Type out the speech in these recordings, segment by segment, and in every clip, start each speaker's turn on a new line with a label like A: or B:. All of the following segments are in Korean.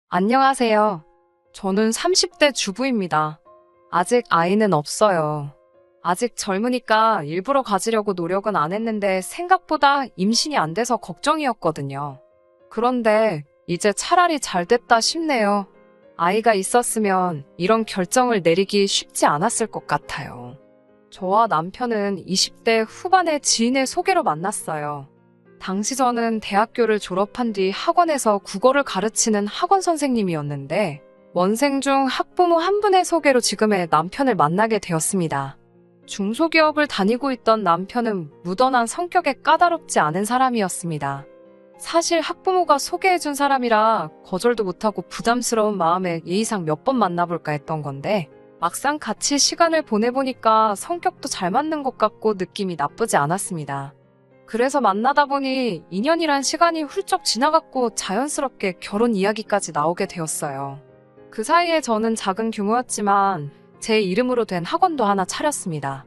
A: 안녕하세요. 저는 30대 주부입니다. 아직 아이는 없어요. 아직 젊으니까 일부러 가지려고 노력은 안 했는데 생각보다 임신이 안 돼서 걱정이었거든요. 그런데 이제 차라리 잘 됐다 싶네요. 아이가 있었으면 이런 결정을 내리기 쉽지 않았을 것 같아요. 저와 남편은 20대 후반의 지인의 소개로 만났어요. 당시 저는 대학교를 졸업한 뒤 학원에서 국어를 가르치는 학원 선생님이었는데 원생 중 학부모 한 분의 소개로 지금의 남편을 만나게 되었습니다. 중소기업을 다니고 있던 남편은 무던한 성격에 까다롭지 않은 사람이었습니다. 사실 학부모가 소개해준 사람이라 거절도 못하고 부담스러운 마음에 예의상 몇 번 만나볼까 했던 건데 막상 같이 시간을 보내보니까 성격도 잘 맞는 것 같고 느낌이 나쁘지 않았습니다. 그래서 만나다 보니 2년이란 시간이 훌쩍 지나갔고 자연스럽게 결혼 이야기까지 나오게 되었어요. 그 사이에 저는 작은 규모였지만 제 이름으로 된 학원도 하나 차렸습니다.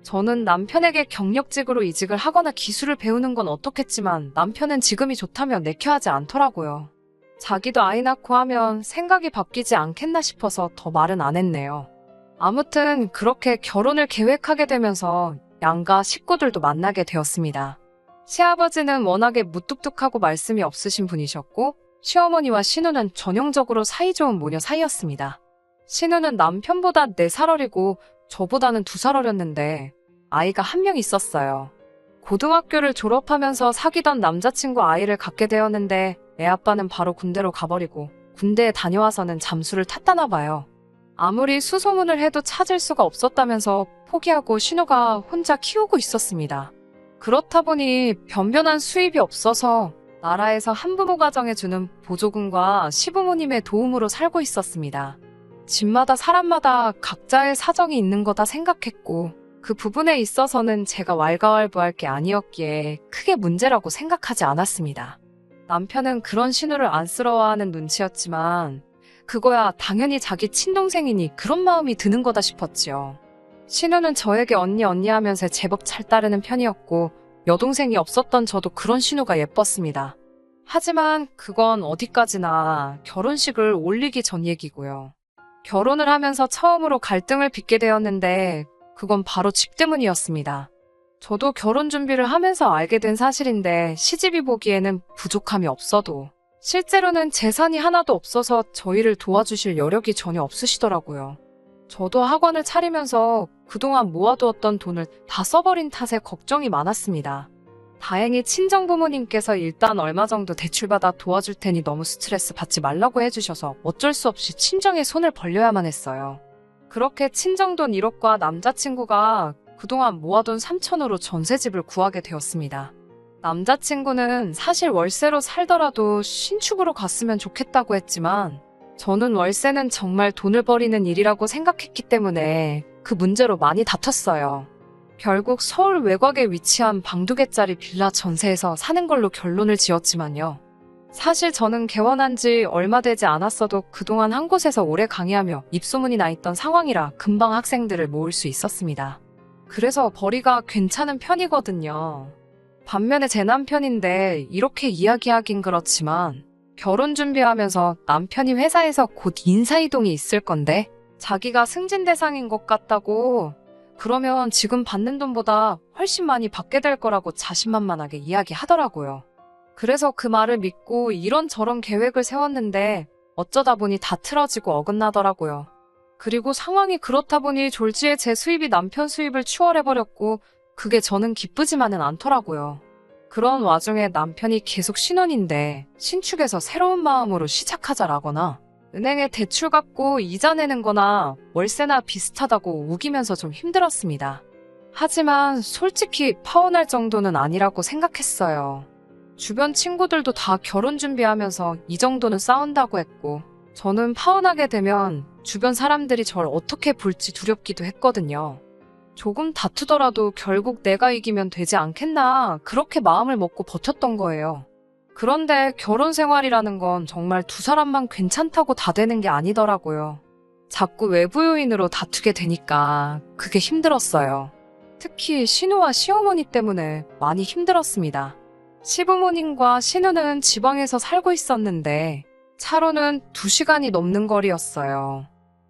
A: 저는 남편에게 경력직으로 이직을 하거나 기술을 배우는 건 어떻겠지만 남편은 지금이 좋다며 내켜하지 않더라고요. 자기도 아이 낳고 하면 생각이 바뀌지 않겠나 싶어서 더 말은 안 했네요. 아무튼 그렇게 결혼을 계획하게 되면서 양가 식구들도 만나게 되었습니다. 시아버지는 워낙에 무뚝뚝하고 말씀이 없으신 분이셨고 시어머니와 신우는 전형적으로 사이좋은 모녀 사이였습니다. 신우는 남편보다 4살 어리고 저보다는 2살 어렸는데 아이가 한 명 있었어요. 고등학교를 졸업하면서 사귀던 남자친구 아이를 갖게 되었는데 애 아빠는 바로 군대로 가버리고 군대에 다녀와서는 잠수를 탔다나 봐요. 아무리 수소문을 해도 찾을 수가 없었다면서 포기하고 신우가 혼자 키우고 있었습니다. 그렇다 보니 변변한 수입이 없어서 나라에서 한부모 가정에 주는 보조금과 시부모님의 도움으로 살고 있었습니다. 집마다 사람마다 각자의 사정이 있는 거다 생각했고 그 부분에 있어서는 제가 왈가왈부할 게 아니었기에 크게 문제라고 생각하지 않았습니다. 남편은 그런 신우를 안쓰러워하는 눈치였지만 그거야 당연히 자기 친동생이니 그런 마음이 드는 거다 싶었지요. 신우는 저에게 언니 하면서 제법 잘 따르는 편이었고 여동생이 없었던 저도 그런 신우가 예뻤습니다. 하지만 그건 어디까지나 결혼식을 올리기 전 얘기고요. 결혼을 하면서 처음으로 갈등을 빚게 되었는데 그건 바로 집 때문이었습니다. 저도 결혼 준비를 하면서 알게 된 사실인데 시집이 보기에는 부족함이 없어도 실제로는 재산이 하나도 없어서 저희를 도와주실 여력이 전혀 없으시더라고요. 저도 학원을 차리면서 그동안 모아두었던 돈을 다 써버린 탓에 걱정이 많았습니다. 다행히 친정부모님께서 일단 얼마 정도 대출받아 도와줄 테니 너무 스트레스 받지 말라고 해주셔서 어쩔 수 없이 친정에 손을 벌려야만 했어요. 그렇게 친정돈 1억과 남자친구가 그동안 모아둔 3천으로 전셋집을 구하게 되었습니다. 남자친구는 사실 월세로 살더라도 신축으로 갔으면 좋겠다고 했지만 저는 월세는 정말 돈을 버리는 일이라고 생각했기 때문에 그 문제로 많이 다퉜어요. 결국 서울 외곽에 위치한 방두개짜리 빌라 전세에서 사는 걸로 결론을 지었지만요. 사실 저는 개원한 지 얼마 되지 않았어도 그동안 한 곳에서 오래 강의하며 입소문이 나 있던 상황이라 금방 학생들을 모을 수 있었습니다. 그래서 벌이가 괜찮은 편이거든요. 반면에 제 남편인데 이렇게 이야기하긴 그렇지만 결혼 준비하면서 남편이 회사에서 곧 인사이동이 있을 건데 자기가 승진 대상인 것 같다고 그러면 지금 받는 돈보다 훨씬 많이 받게 될 거라고 자신만만하게 이야기하더라고요. 그래서 그 말을 믿고 이런저런 계획을 세웠는데 어쩌다 보니 다 틀어지고 어긋나더라고요. 그리고 상황이 그렇다 보니 졸지에 제 수입이 남편 수입을 추월해버렸고 그게 저는 기쁘지만은 않더라고요. 그런 와중에 남편이 계속 신혼인데 신축에서 새로운 마음으로 시작하자라거나 은행에 대출 갚고 이자 내는 거나 월세나 비슷하다고 우기면서 좀 힘들었습니다. 하지만 솔직히 파혼할 정도는 아니라고 생각했어요. 주변 친구들도 다 결혼 준비하면서 이 정도는 싸운다고 했고 저는 파혼하게 되면 주변 사람들이 절 어떻게 볼지 두렵기도 했거든요. 조금 다투더라도 결국 내가 이기면 되지 않겠나 그렇게 마음을 먹고 버텼던 거예요. 그런데 결혼 생활이라는 건 정말 두 사람만 괜찮다고 다 되는 게 아니더라고요. 자꾸 외부 요인으로 다투게 되니까 그게 힘들었어요. 특히 신우와 시어머니 때문에 많이 힘들었습니다. 시부모님과 신우는 지방에서 살고 있었는데 차로는 2시간이 넘는 거리였어요.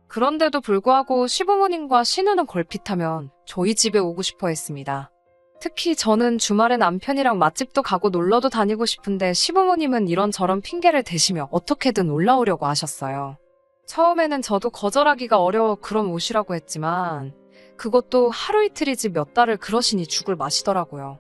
A: 그런데도 불구하고 시부모님과 신우는 걸핏하면 저희 집에 오고 싶어 했습니다. 특히 저는 주말에 남편이랑 맛집도 가고 놀러도 다니고 싶은데 시부모님은 이런저런 핑계를 대시며 어떻게든 올라오려고 하셨어요. 처음에는 저도 거절하기가 어려워 그럼 오시라고 했지만 그것도 하루 이틀이지 몇 달을 그러시니 죽을 맛이더라고요.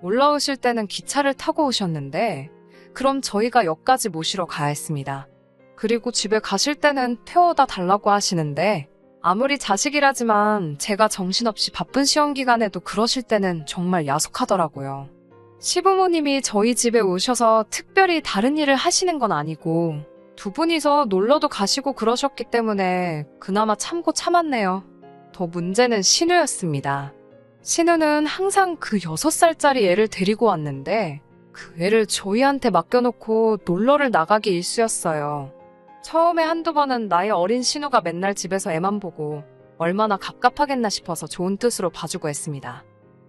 A: 올라오실 때는 기차를 타고 오셨는데 그럼 저희가 역까지 모시러 가야 했습니다. 그리고 집에 가실 때는 태워다 달라고 하시는데 아무리 자식이라지만 제가 정신없이 바쁜 시험 기간에도 그러실 때는 정말 야속하더라고요. 시부모님이 저희 집에 오셔서 특별히 다른 일을 하시는 건 아니고 두 분이서 놀러도 가시고 그러셨기 때문에 그나마 참고 참았네요. 더 문제는 신우였습니다. 신우는 항상 그 6살짜리 애를 데리고 왔는데 그 애를 저희한테 맡겨놓고 놀러를 나가기 일쑤였어요. 처음에 한두 번은 나이 어린 신우가 맨날 집에서 애만 보고 얼마나 갑갑하겠나 싶어서 좋은 뜻으로 봐주고 했습니다.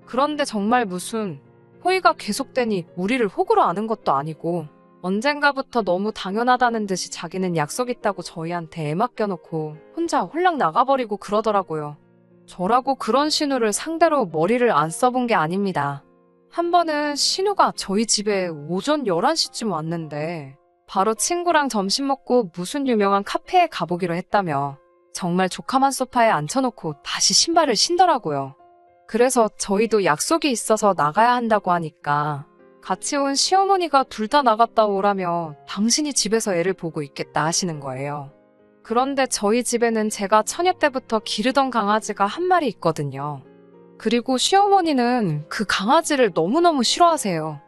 A: 그런데 정말 무슨 호의가 계속되니 우리를 호구로 아는 것도 아니고 언젠가부터 너무 당연하다는 듯이 자기는 약속 있다고 저희한테 애 맡겨놓고 혼자 홀랑 나가버리고 그러더라고요. 저라고 그런 신우를 상대로 머리를 안 써본 게 아닙니다. 한 번은 신우가 저희 집에 오전 11시쯤 왔는데 바로 친구랑 점심 먹고 무슨 유명한 카페에 가보기로 했다며 정말 조카만 소파에 앉혀놓고 다시 신발을 신더라고요. 그래서 저희도 약속이 있어서 나가야 한다고 하니까 같이 온 시어머니가 둘 다 나갔다 오라며 당신이 집에서 애를 보고 있겠다 하시는 거예요. 그런데 저희 집에는 제가 처녀 때부터 기르던 강아지가 한 마리 있거든요. 그리고 시어머니는 그 강아지를 너무너무 싫어하세요.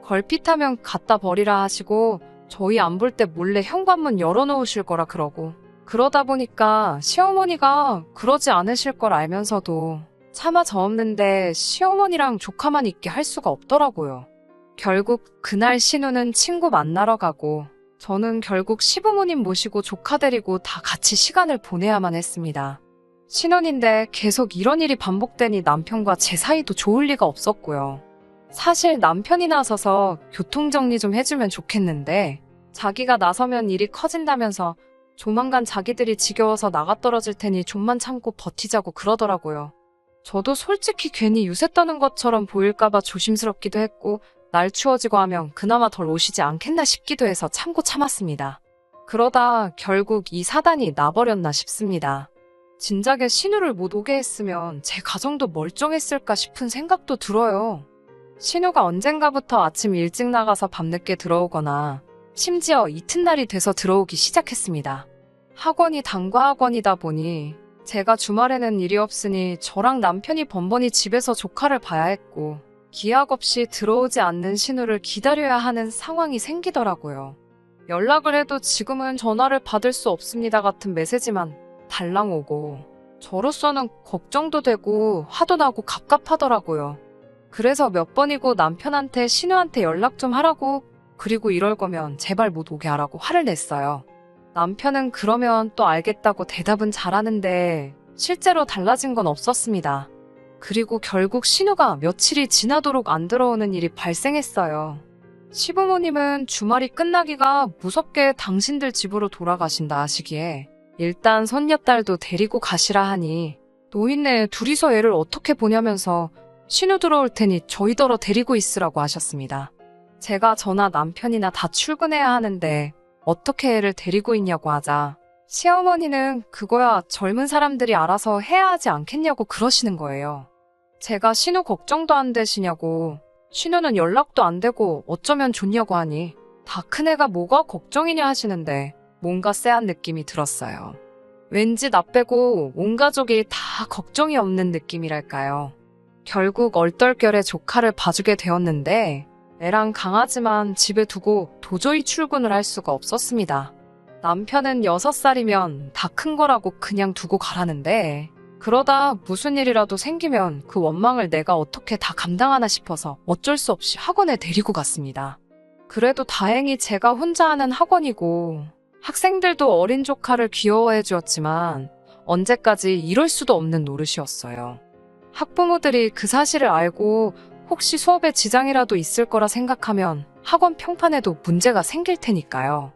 A: 걸핏하면 갖다 버리라 하시고 저희 안 볼 때 몰래 현관문 열어놓으실 거라 그러고 그러다 보니까 시어머니가 그러지 않으실 걸 알면서도 차마 저 없는데 시어머니랑 조카만 있게 할 수가 없더라고요. 결국 그날 신우는 친구 만나러 가고 저는 결국 시부모님 모시고 조카 데리고 다 같이 시간을 보내야만 했습니다. 신혼인데 계속 이런 일이 반복되니 남편과 제 사이도 좋을 리가 없었고요. 사실 남편이 나서서 교통정리 좀 해주면 좋겠는데 자기가 나서면 일이 커진다면서 조만간 자기들이 지겨워서 나가떨어질 테니 좀만 참고 버티자고 그러더라고요. 저도 솔직히 괜히 유세 떠는 것처럼 보일까봐 조심스럽기도 했고 날 추워지고 하면 그나마 덜 오시지 않겠나 싶기도 해서 참고 참았습니다. 그러다 결국 이 사단이 나버렸나 싶습니다. 진작에 신우를 못 오게 했으면 제 가정도 멀쩡했을까 싶은 생각도 들어요. 신우가 언젠가부터 아침 일찍 나가서 밤늦게 들어오거나 심지어 이튿날이 돼서 들어오기 시작했습니다. 학원이 단과 학원이다 보니 제가 주말에는 일이 없으니 저랑 남편이 번번이 집에서 조카를 봐야 했고 기약 없이 들어오지 않는 신우를 기다려야 하는 상황이 생기더라고요. 연락을 해도 지금은 전화를 받을 수 없습니다 같은 메시지만 달랑 오고 저로서는 걱정도 되고 화도 나고 갑갑하더라고요. 그래서 몇 번이고 남편한테 신우한테 연락 좀 하라고 그리고 이럴 거면 제발 못 오게 하라고 화를 냈어요. 남편은 그러면 또 알겠다고 대답은 잘하는데 실제로 달라진 건 없었습니다. 그리고 결국 신우가 며칠이 지나도록 안 들어오는 일이 발생했어요. 시부모님은 주말이 끝나기가 무섭게 당신들 집으로 돌아가신다 하시기에 일단 손녀딸도 데리고 가시라 하니 노인네 둘이서 애를 어떻게 보냐면서 신우 들어올 테니 저희더러 데리고 있으라고 하셨습니다. 제가 저나 남편이나 다 출근해야 하는데 어떻게 애를 데리고 있냐고 하자 시어머니는 그거야 젊은 사람들이 알아서 해야 하지 않겠냐고 그러시는 거예요. 제가 신우 걱정도 안 되시냐고 신우는 연락도 안 되고 어쩌면 좋냐고 하니 다 큰애가 뭐가 걱정이냐 하시는데 뭔가 쎄한 느낌이 들었어요. 왠지 나 빼고 온 가족이 다 걱정이 없는 느낌이랄까요. 결국 얼떨결에 조카를 봐주게 되었는데 애랑 강아지만 집에 두고 도저히 출근을 할 수가 없었습니다. 남편은 6살이면 다 큰 거라고 그냥 두고 가라는데 그러다 무슨 일이라도 생기면 그 원망을 내가 어떻게 다 감당하나 싶어서 어쩔 수 없이 학원에 데리고 갔습니다. 그래도 다행히 제가 혼자 하는 학원이고 학생들도 어린 조카를 귀여워해 주었지만 언제까지 이럴 수도 없는 노릇이었어요. 학부모들이 그 사실을 알고 혹시 수업에 지장이라도 있을 거라 생각하면 학원 평판에도 문제가 생길 테니까요.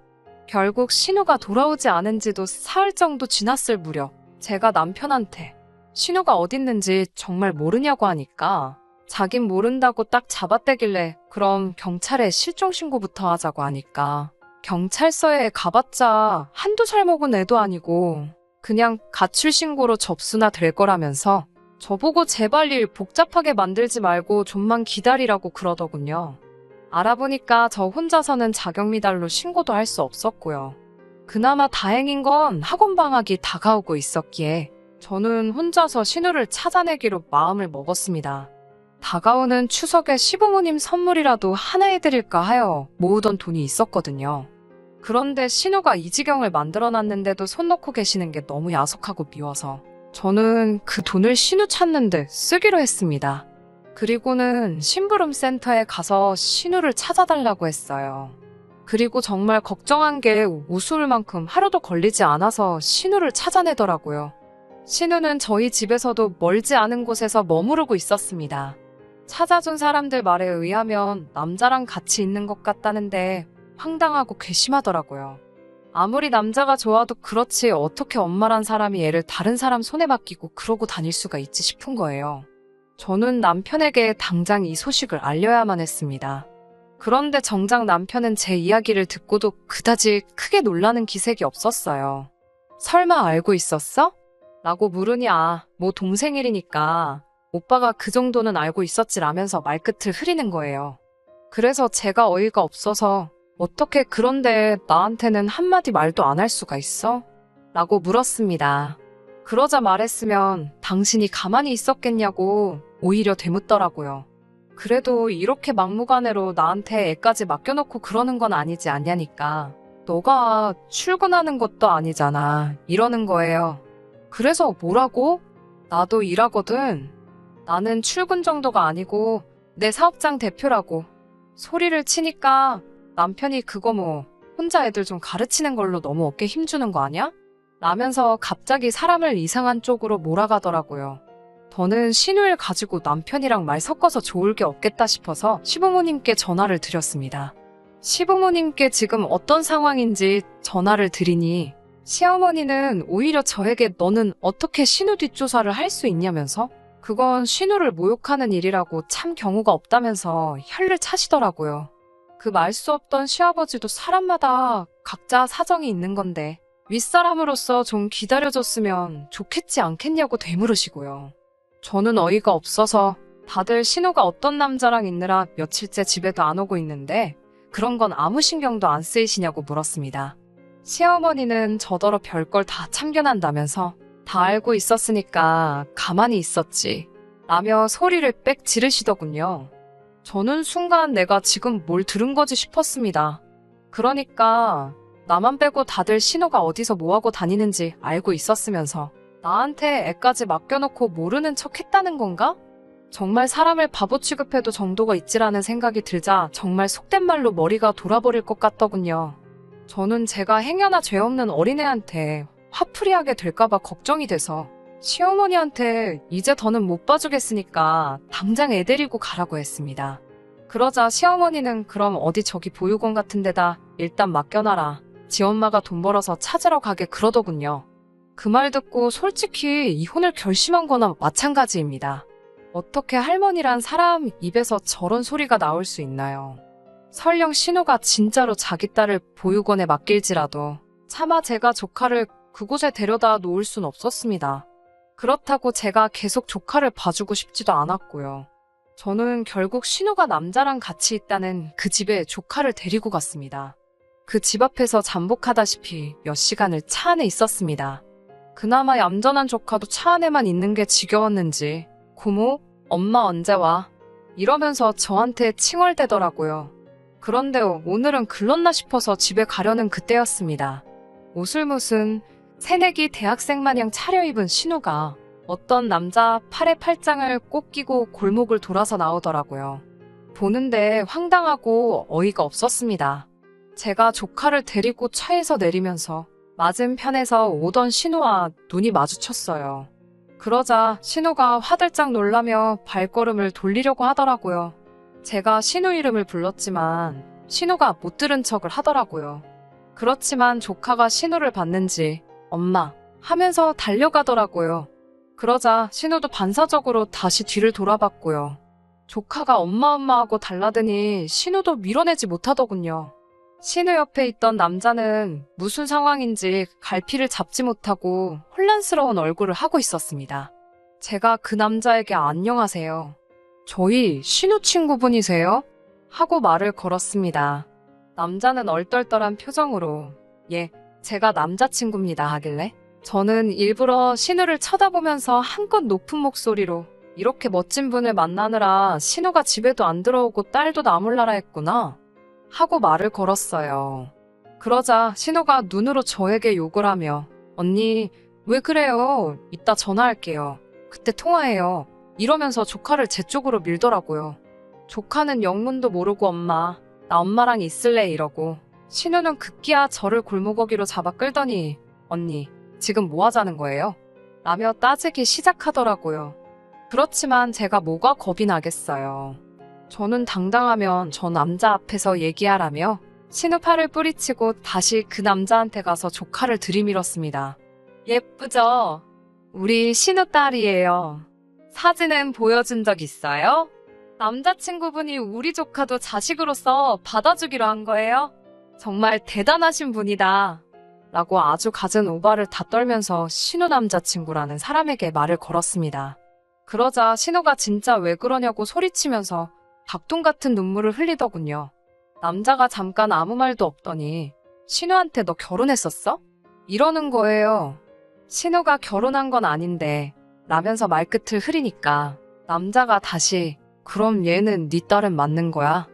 A: 결국 신우가 돌아오지 않은 지도 사흘 정도 지났을 무렵 제가 남편한테 신우가 어딨는지 정말 모르냐고 하니까 자긴 모른다고 딱 잡아떼길래 그럼 경찰에 실종신고부터 하자고 하니까 경찰서에 가봤자 한두 살 먹은 애도 아니고 그냥 가출신고로 접수나 될 거라면서 저보고 제발 일 복잡하게 만들지 말고 좀만 기다리라고 그러더군요. 알아보니까 저 혼자서는 자격미달로 신고도 할 수 없었고요. 그나마 다행인 건 학원 방학이 다가오고 있었기에 저는 혼자서 신우를 찾아내기로 마음을 먹었습니다. 다가오는 추석에 시부모님 선물이라도 하나 해드릴까 하여 모으던 돈이 있었거든요. 그런데 신우가 이 지경을 만들어놨는데도 손 놓고 계시는 게 너무 야속하고 미워서 저는 그 돈을 신우 찾는데 쓰기로 했습니다. 그리고는 심부름센터에 가서 신우를 찾아달라고 했어요. 그리고 정말 걱정한 게 우스울 만큼 하루도 걸리지 않아서 신우를 찾아내더라고요. 신우는 저희 집에서도 멀지 않은 곳에서 머무르고 있었습니다. 찾아준 사람들 말에 의하면 남자랑 같이 있는 것 같다는데 황당하고 괘씸하더라고요. 아무리 남자가 좋아도 그렇지 어떻게 엄마란 사람이 애를 다른 사람 손에 맡기고 그러고 다닐 수가 있지 싶은 거예요. 저는 남편에게 당장 이 소식을 알려야만 했습니다. 그런데 정작 남편은 제 이야기를 듣고도 그다지 크게 놀라는 기색이 없었어요. 설마 알고 있었어? 라고 물으니 뭐 동생 일이니까 오빠가 그 정도는 알고 있었지라면서 말끝을 흐리는 거예요. 그래서 제가 어이가 없어서 어떻게 그런데 나한테는 한마디 말도 안 할 수가 있어? 라고 물었습니다. 그러자 말했으면 당신이 가만히 있었겠냐고 오히려 되묻더라고요. 그래도 이렇게 막무가내로 나한테 애까지 맡겨놓고 그러는 건 아니지 않냐니까. 너가 출근하는 것도 아니잖아. 이러는 거예요. 그래서 뭐라고? 나도 일하거든. 나는 출근 정도가 아니고 내 사업장 대표라고. 소리를 치니까 남편이 그거 혼자 애들 좀 가르치는 걸로 너무 어깨 힘주는 거 아니야? 라면서 갑자기 사람을 이상한 쪽으로 몰아가더라고요. 저는 신우를 가지고 남편이랑 말 섞어서 좋을 게 없겠다 싶어서 시부모님께 전화를 드렸습니다. 시부모님께 지금 어떤 상황인지 전화를 드리니 시어머니는 오히려 저에게 너는 어떻게 신우 뒷조사를 할 수 있냐면서 그건 신우를 모욕하는 일이라고 참 경우가 없다면서 혀를 차시더라고요. 그 말 수 없던 시아버지도 사람마다 각자 사정이 있는 건데 윗사람으로서 좀 기다려줬으면 좋겠지 않겠냐고 되물으시고요. 저는 어이가 없어서 다들 신우가 어떤 남자랑 있느라 며칠째 집에도 안 오고 있는데 그런 건 아무 신경도 안 쓰이시냐고 물었습니다. 시어머니는 저더러 별걸 다 참견한다면서 다 알고 있었으니까 가만히 있었지 라며 소리를 빽 지르시더군요. 저는 순간 내가 지금 뭘 들은 거지 싶었습니다. 그러니까 나만 빼고 다들 신우가 어디서 뭐하고 다니는지 알고 있었으면서 나한테 애까지 맡겨놓고 모르는 척 했다는 건가? 정말 사람을 바보 취급해도 정도가 있지라는 생각이 들자 정말 속된 말로 머리가 돌아버릴 것 같더군요. 저는 제가 행여나 죄 없는 어린애한테 화풀이하게 될까봐 걱정이 돼서 시어머니한테 이제 더는 못 봐주겠으니까 당장 애 데리고 가라고 했습니다. 그러자 시어머니는 그럼 어디 저기 보육원 같은 데다 일단 맡겨놔라. 지 엄마가 돈 벌어서 찾으러 가게 그러더군요. 그 말 듣고 솔직히 이혼을 결심한 거나 마찬가지입니다. 어떻게 할머니란 사람 입에서 저런 소리가 나올 수 있나요? 설령 신우가 진짜로 자기 딸을 보육원에 맡길지라도 차마 제가 조카를 그곳에 데려다 놓을 순 없었습니다. 그렇다고 제가 계속 조카를 봐주고 싶지도 않았고요. 저는 결국 신우가 남자랑 같이 있다는 그 집에 조카를 데리고 갔습니다. 그 집 앞에서 잠복하다시피 몇 시간을 차 안에 있었습니다. 그나마 얌전한 조카도 차 안에만 있는 게 지겨웠는지 고모, 엄마 언제 와? 이러면서 저한테 칭얼대더라고요. 그런데 오늘은 글렀나 싶어서 집에 가려는 그때였습니다. 옷을 무슨 새내기 대학생 마냥 차려입은 신우가 어떤 남자 팔에 팔짱을 꼭 끼고 골목을 돌아서 나오더라고요. 보는데 황당하고 어이가 없었습니다. 제가 조카를 데리고 차에서 내리면서 맞은편에서 오던 신우와 눈이 마주쳤어요. 그러자 신우가 화들짝 놀라며 발걸음을 돌리려고 하더라고요. 제가 신우 이름을 불렀지만 신우가 못 들은 척을 하더라고요. 그렇지만 조카가 신호를 받는지 엄마 하면서 달려가더라고요. 그러자 신호도 반사적으로 다시 뒤를 돌아봤고요. 조카가 엄마 하고 달라드니 신호도 밀어내지 못하더군요. 신우 옆에 있던 남자는 무슨 상황인지 갈피를 잡지 못하고 혼란스러운 얼굴을 하고 있었습니다. 제가 그 남자에게 안녕하세요. 저희 신우 친구분이세요? 하고 말을 걸었습니다. 남자는 얼떨떨한 표정으로 예, 제가 남자친구입니다 하길래 저는 일부러 신우를 쳐다보면서 한껏 높은 목소리로 이렇게 멋진 분을 만나느라 신우가 집에도 안 들어오고 딸도 나몰라라 했구나 하고 말을 걸었어요. 그러자 신우가 눈으로 저에게 욕을 하며 언니 왜 그래요? 이따 전화할게요. 그때 통화해요. 이러면서 조카를 제 쪽으로 밀더라고요. 조카는 영문도 모르고 엄마 나 엄마랑 있을래 이러고 신우는 급기야 저를 골목어기로 잡아 끌더니 언니 지금 뭐 하자는 거예요? 라며 따지기 시작하더라고요. 그렇지만 제가 뭐가 겁이 나겠어요. 저는 당당하면 저 남자 앞에서 얘기하라며 신우 팔을 뿌리치고 다시 그 남자한테 가서 조카를 들이밀었습니다. 예쁘죠? 우리 신우 딸이에요. 사진은 보여준 적 있어요? 남자친구분이 우리 조카도 자식으로서 받아주기로 한 거예요? 정말 대단하신 분이다. 라고 아주 갖은 오바를 다 떨면서 신우 남자친구라는 사람에게 말을 걸었습니다. 그러자 신우가 진짜 왜 그러냐고 소리치면서 닭똥 같은 눈물을 흘리더군요. 남자가 잠깐 아무 말도 없더니 신우한테 너 결혼했었어? 이러는 거예요. 신우가 결혼한 건 아닌데 라면서 말끝을 흐리니까 남자가 다시 그럼 얘는 네 딸은 맞는 거야?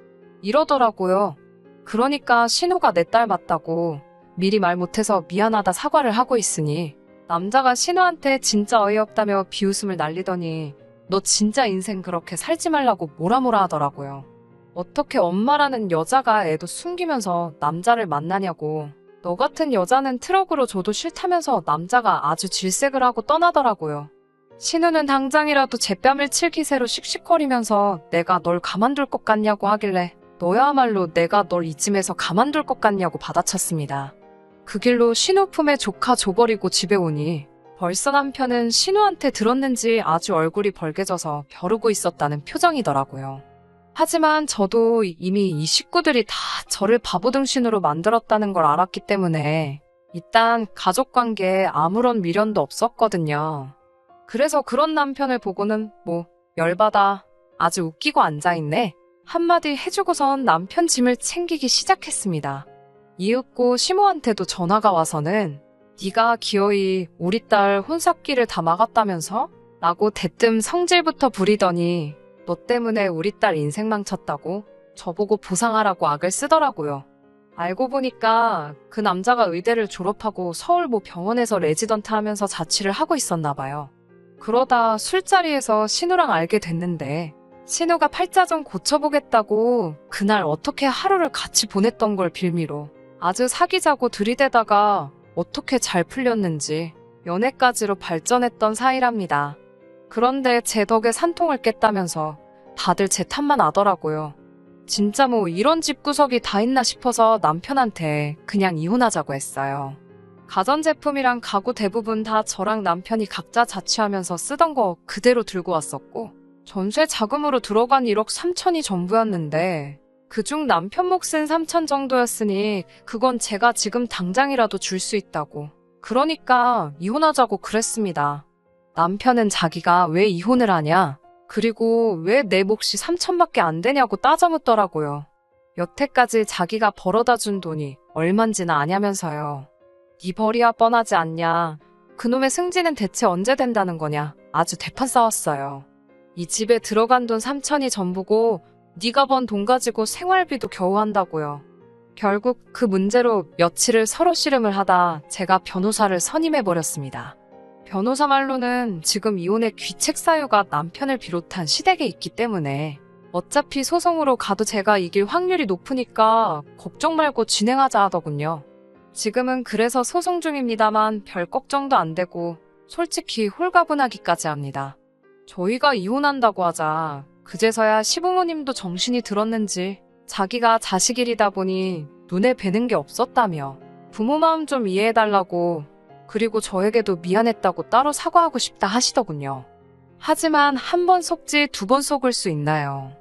A: 이러더라고요. 그러니까 신우가 내 딸 맞다고 미리 말 못해서 미안하다 사과를 하고 있으니 남자가 신우한테 진짜 어이없다며 비웃음을 날리더니 너 진짜 인생 그렇게 살지 말라고 뭐라 하더라고요. 어떻게 엄마라는 여자가 애도 숨기면서 남자를 만나냐고. 너 같은 여자는 트럭으로 줘도 싫다면서 남자가 아주 질색을 하고 떠나더라고요. 신우는 당장이라도 제 뺨을 칠 기세로 씩씩거리면서 내가 널 가만둘 것 같냐고 하길래 너야말로 내가 널 이쯤에서 가만둘 것 같냐고 받아쳤습니다. 그 길로 신우 품에 조카 줘버리고 집에 오니 벌써 남편은 신우한테 들었는지 아주 얼굴이 벌개져서 벼르고 있었다는 표정이더라고요. 하지만 저도 이미 이 식구들이 다 저를 바보등신으로 만들었다는 걸 알았기 때문에 일단 가족관계에 아무런 미련도 없었거든요. 그래서 그런 남편을 보고는 뭐 열받아 아주 웃기고 앉아있네 한마디 해주고선 남편 짐을 챙기기 시작했습니다. 이윽고 시모한테도 전화가 와서는 네가 기어이 우리 딸 혼삭기를 다 막았다면서? 라고 대뜸 성질부터 부리더니 너 때문에 우리 딸 인생 망쳤다고 저보고 보상하라고 악을 쓰더라고요. 알고 보니까 그 남자가 의대를 졸업하고 서울 모 병원에서 레지던트 하면서 자취를 하고 있었나 봐요. 그러다 술자리에서 신우랑 알게 됐는데 신우가 팔자 좀 고쳐보겠다고 그날 어떻게 하루를 같이 보냈던 걸 빌미로 아주 사귀자고 들이대다가 어떻게 잘 풀렸는지 연애까지로 발전했던 사이랍니다. 그런데 제 덕에 산통을 깼다면서 다들 제 탓만 하더라고요. 진짜 뭐 이런 집구석이 다 있나 싶어서 남편한테 그냥 이혼하자고 했어요. 가전제품이랑 가구 대부분 다 저랑 남편이 각자 자취하면서 쓰던 거 그대로 들고 왔었고 전세 자금으로 들어간 1억 3천이 전부였는데 그중 남편 몫은 3천 정도였으니 그건 제가 지금 당장이라도 줄 수 있다고. 그러니까 이혼하자고 그랬습니다. 남편은 자기가 왜 이혼을 하냐? 그리고 왜 내 몫이 3천밖에 안 되냐고 따져묻더라고요. 여태까지 자기가 벌어다 준 돈이 얼만지나 아냐면서요. 네 벌이야 뻔하지 않냐. 그놈의 승진은 대체 언제 된다는 거냐. 아주 대판 싸웠어요. 이 집에 들어간 돈 3천이 전부고 네가 번 돈 가지고 생활비도 겨우 한다고요. 결국 그 문제로 며칠을 서로 씨름을 하다 제가 변호사를 선임해버렸습니다. 변호사 말로는 지금 이혼의 귀책 사유가 남편을 비롯한 시댁에 있기 때문에 어차피 소송으로 가도 제가 이길 확률이 높으니까 걱정 말고 진행하자 하더군요. 지금은 그래서 소송 중입니다만 별 걱정도 안 되고 솔직히 홀가분하기까지 합니다. 저희가 이혼한다고 하자 그제서야 시부모님도 정신이 들었는지 자기가 자식 일이다 보니 눈에 뵈는 게 없었다며 부모 마음 좀 이해해달라고, 그리고 저에게도 미안했다고 따로 사과하고 싶다 하시더군요. 하지만 한 번 속지 두 번 속을 수 있나요?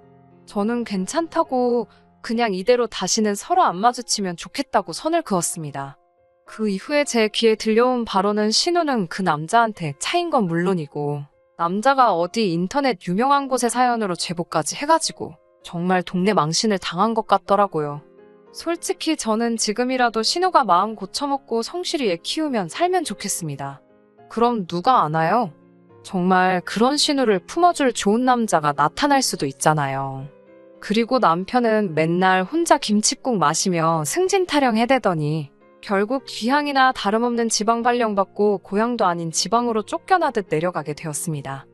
A: 저는 괜찮다고 그냥 이대로 다시는 서로 안 마주치면 좋겠다고 선을 그었습니다. 그 이후에 제 귀에 들려온 발언은 신우는 그 남자한테 차인 건 물론이고 남자가 어디 인터넷 유명한 곳의 사연으로 제보까지 해가지고 정말 동네 망신을 당한 것 같더라고요. 솔직히 저는 지금이라도 신우가 마음 고쳐먹고 성실히 애 키우면 살면 좋겠습니다. 그럼 누가 아나요? 정말 그런 신우를 품어줄 좋은 남자가 나타날 수도 있잖아요. 그리고 남편은 맨날 혼자 김칫국 마시며 승진 타령해대더니 결국 귀향이나 다름없는 지방 발령받고 고향도 아닌 지방으로 쫓겨나듯 내려가게 되었습니다.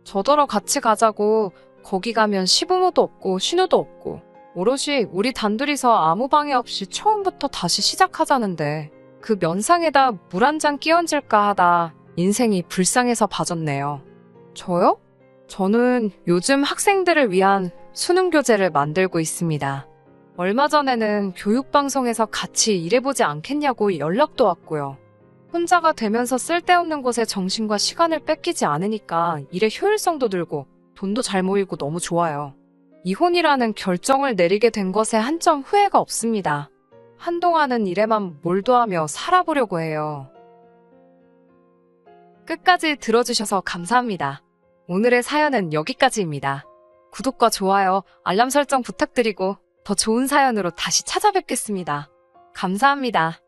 A: 저더러 같이 가자고 거기 가면 시부모도 없고 신우도 없고 오롯이 우리 단둘이서 아무 방해 없이 처음부터 다시 시작하자는데 그 면상에다 물 한 잔 끼얹을까 하다 인생이 불쌍해서 봐줬네요. 저요? 저는 요즘 학생들을 위한 수능 교재를 만들고 있습니다. 얼마 전에는 교육방송에서 같이 일해보지 않겠냐고 연락도 왔고요. 혼자가 되면서 쓸데없는 곳에 정신과 시간을 뺏기지 않으니까 일의 효율성도 늘고 돈도 잘 모이고 너무 좋아요. 이혼이라는 결정을 내리게 된 것에 한 점 후회가 없습니다. 한동안은 일에만 몰두하며 살아보려고 해요. 끝까지 들어주셔서 감사합니다. 오늘의 사연은 여기까지입니다. 구독과 좋아요, 알람 설정 부탁드리고 더 좋은 사연으로 다시 찾아뵙겠습니다. 감사합니다.